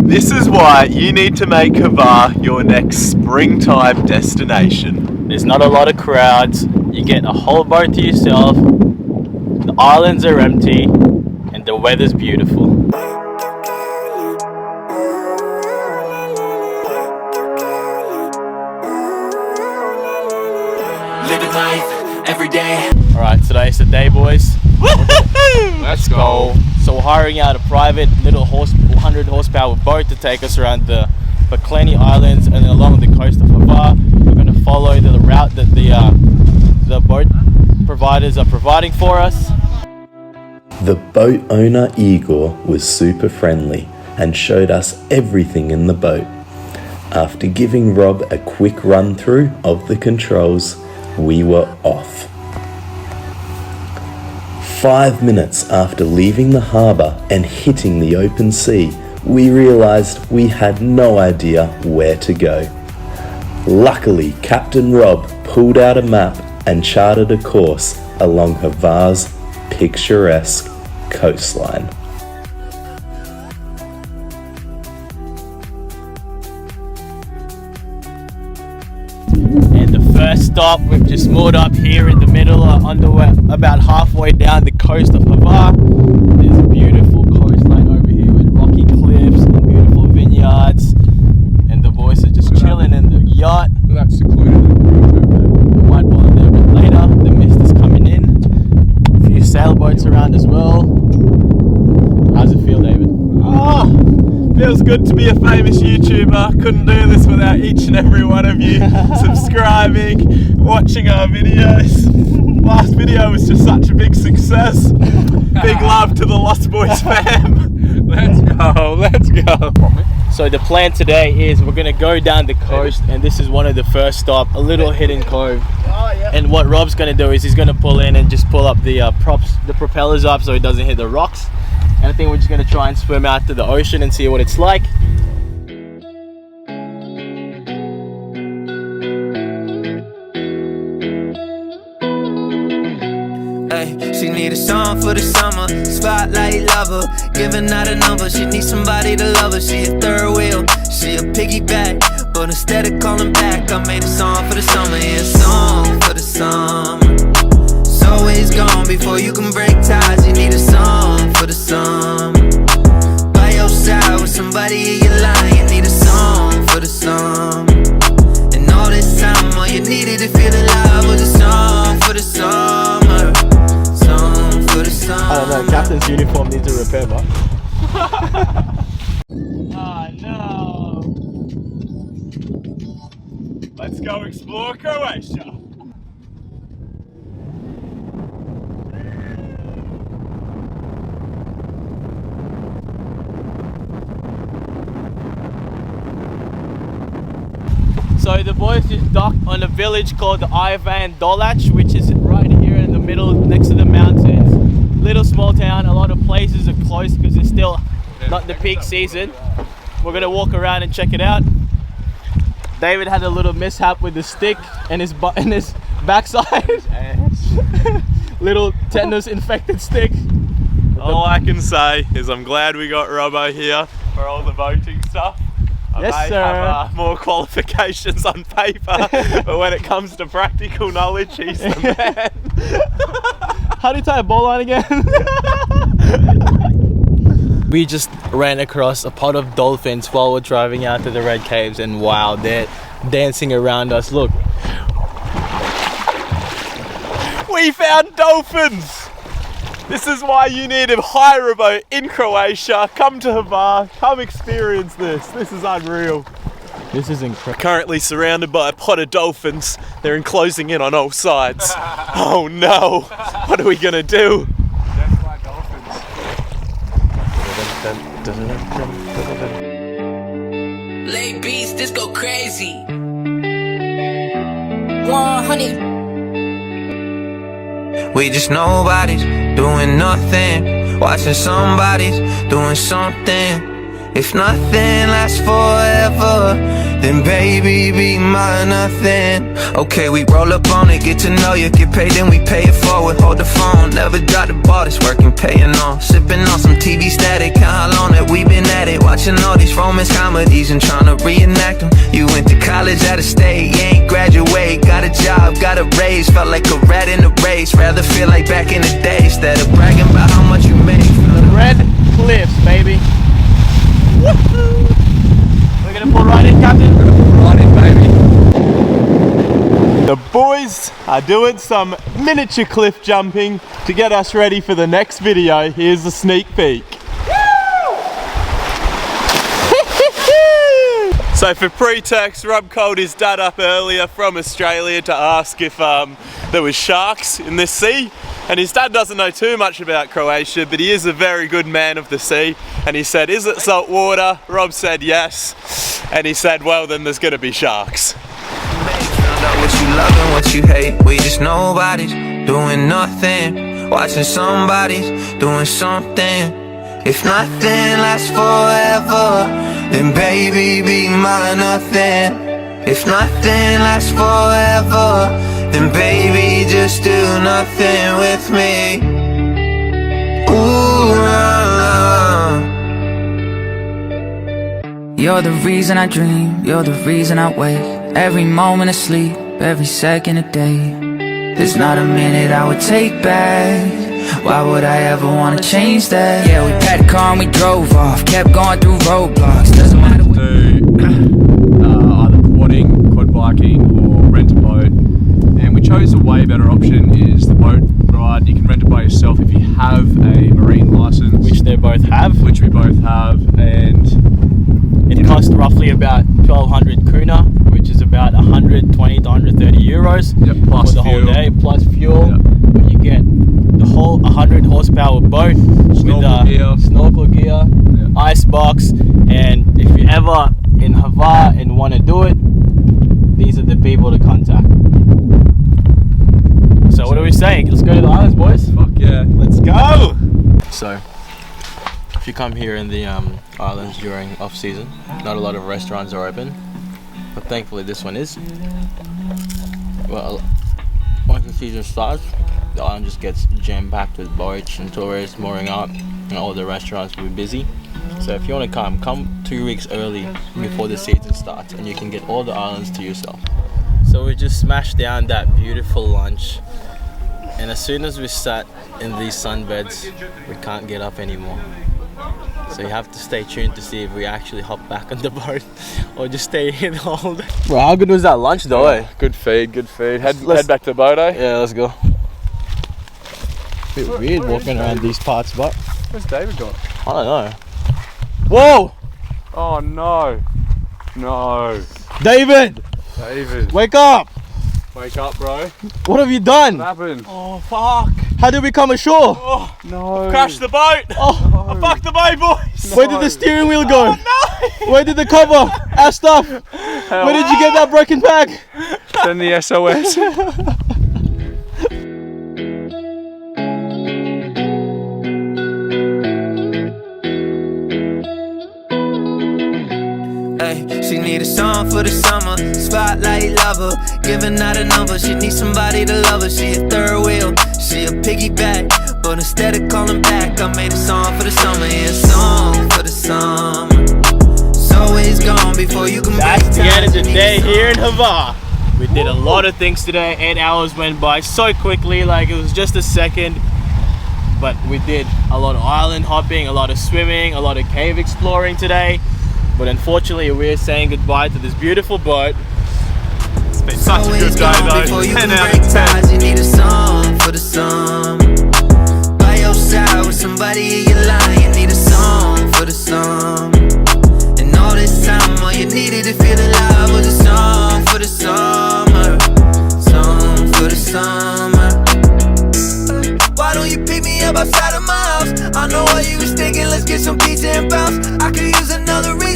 This is why you need to make Hvar your next springtime destination. There's not a lot of crowds, you get a whole boat to yourself, the islands are empty, and the weather's beautiful. Living life every day. Alright, today's the day, boys. Let's go. So we're hiring out a private little 100 horsepower boat to take us around the Bakleni Islands and along the coast of Hvar. We're going to follow the route that the boat providers are providing for us. The boat owner Igor was super friendly and showed us everything in the boat. After giving Rob a quick run through of the controls, we were off. 5 minutes after leaving the harbour and hitting the open sea, we realised we had no idea where to go. Luckily, Captain Rob pulled out a map and charted a course along Hvar's picturesque coastline. And the first stop, we've just moored up here in the middle, about halfway down the coast of Hvar. There's a beautiful coastline over here with rocky cliffs and beautiful vineyards. And the boys are just chilling in the yacht. That's secluded. We might bother there a bit later. The mist is coming in. A few sailboats around as well. How's it feel, David? Oh, feels good to be a famous YouTuber. Couldn't do this without each and every one of you subscribing, watching our videos. Last video was just such a big success. Big love to the Lost Boys fam. Let's go, let's go. So the plan today is we're going to go down the coast, and this is one of the first stop, a little hidden cove. And what Rob's going to do is he's going to pull in and just pull up the propellers up so it doesn't hit the rocks. And I think we're just going to try and swim out to the ocean and see what it's like. She need a song for the summer, spotlight lover, giving out a number. She needs somebody to love her. She a third wheel, she a piggyback, but instead of calling back, I made a song for the summer. Yeah, a song for the summer. It's always gone before you can break ties. You need a song for the summer. By your side with somebody in your line. You need a song for the summer. And all this time, all you needed to feel alive was a song for the summer. I don't know, Captain's uniform needs a repair, but. Oh no! Let's go explore Croatia. So the boys just docked on a village called the Ivan Dolac, which is right here in the middle next to the mountains. Little small town, a lot of places are closed because it's still not the peak season. We're gonna walk around and check it out. David had a little mishap with the stick and his backside. Little tetanus infected stick. All I can say is I'm glad we got Robbo here for all the voting stuff. I may have more qualifications on paper, but when it comes to practical knowledge, he's the man. How do you tie a bowline again? We just ran across a pod of dolphins while we're driving out to the Red Caves, and wow, they're dancing around us. Look. We found dolphins! This is why you need to hire a boat in Croatia. Come to Hvar, come experience this. This is unreal. This is incredible. Currently surrounded by a pod of dolphins. They're enclosing in on all sides. Oh no, what are we gonna do? That's like dolphins. Late beats, this go crazy. 100. We just nobodies doing nothing, watching somebody's doing something. If nothing lasts forever, then baby be my nothing. Okay, we roll up on it, get to know you, get paid, then we pay it forward. Hold the phone, never drop the ball, this working, paying off. Sipping on some TV static, count how long that we been at it. Watching all these romance comedies and trying to reenact them. You went to college out of state, you ain't graduate. Got a job, got a raise, felt like a rat in the race. Rather feel like back in the day, instead of bragging about how much you make. Red cliffs, baby. Woo-hoo. We're gonna pull right in, Captain. We're gonna pull right in, baby. The boys are doing some miniature cliff jumping to get us ready for the next video. Here's a sneak peek. So for pretext, Rob called his dad up earlier from Australia to ask if there was sharks in this sea. And his dad doesn't know too much about Croatia, but he is a very good man of the sea. And he said, is it salt water? Rob said yes. And he said, well, then there's gonna be sharks. Found out what you love and what you hate. We just nobodies doing nothing, watching somebody's doing something. If nothing lasts forever, then baby be my nothing. If nothing lasts forever, then baby just do nothing with me. Ooh, You're the reason I dream, you're the reason I wake. Every moment of sleep, every second of day. There's not a minute I would take back. Why would I ever wanna change that? Yeah, we packed the car and we drove off, kept going through roadblocks. Doesn't matter what Either quadding, quad biking, or rent a boat. And we chose a way better option is the boat ride. You can rent it by yourself if you have a marine license, Which they both have. which we both have, and It costs roughly about 1200 kuna, which is about 120 to 130 euros Yep, plus for the fuel. whole day, plus fuel. Yep. But you get the whole 100 horsepower boat Snorkel with gear. snorkel gear, Yeah. ice box, and if you're ever in Hvar and want to do it, these are the people to contact. So what are we saying? Let's go to the islands, boys. fuck yeah. Let's go! So, if you come here in the islands during off season, not a lot of restaurants are open, but thankfully this one is. Well, once the season starts, the island just gets jam-packed with boats and tourists mooring up, and all the restaurants will be busy. So if you want to come 2 weeks early before the season starts, and you can get all the islands to yourself. So we just smashed down that beautiful lunch, and as soon as we sat in these sunbeds, we can't get up anymore. So you have to stay tuned to see if we actually hop back on the boat or just stay here the whole day. Bro, how good was that lunch though, eh? Good feed, good feed. Head Let's- back to the boat, eh? Yeah, let's go. Bit weird walking around these parts, but Where's David gone? I don't know. Whoa! Oh no. No. David! David. Wake up! Wake up, bro. What have you done? What happened? Oh, fuck. How did we come ashore? Oh, No. crashed the boat. Oh, I fucked the boat, boys. where did the steering wheel go? Oh, no. Where did the cover? Our stuff? Where did you get that broken back? Send the SOS. She need a song for the summer, spotlight lover, giving out a number. She need somebody to love her. She a third wheel, she a piggyback, but instead of calling back, I made a song for the summer. Yeah, a song for the summer. It's always gone before you can. That's the end of the day here in Hvar. We did a lot of things today. 8 hours went by so quickly, like it was just a second. But we did a lot of island hopping, a lot of swimming, a lot of cave exploring today. But unfortunately, we're saying goodbye to this beautiful boat. It's been such a good day though. 10 out of 10. You need a song for the summer. By your side with somebody in your line. You need a song for the summer. And all this time, all you needed to feel alive was a song for the summer. Song for the summer. Why don't you pick me up outside of my house? I know why you was thinking, let's get some pizza and bounce. I could use another reason.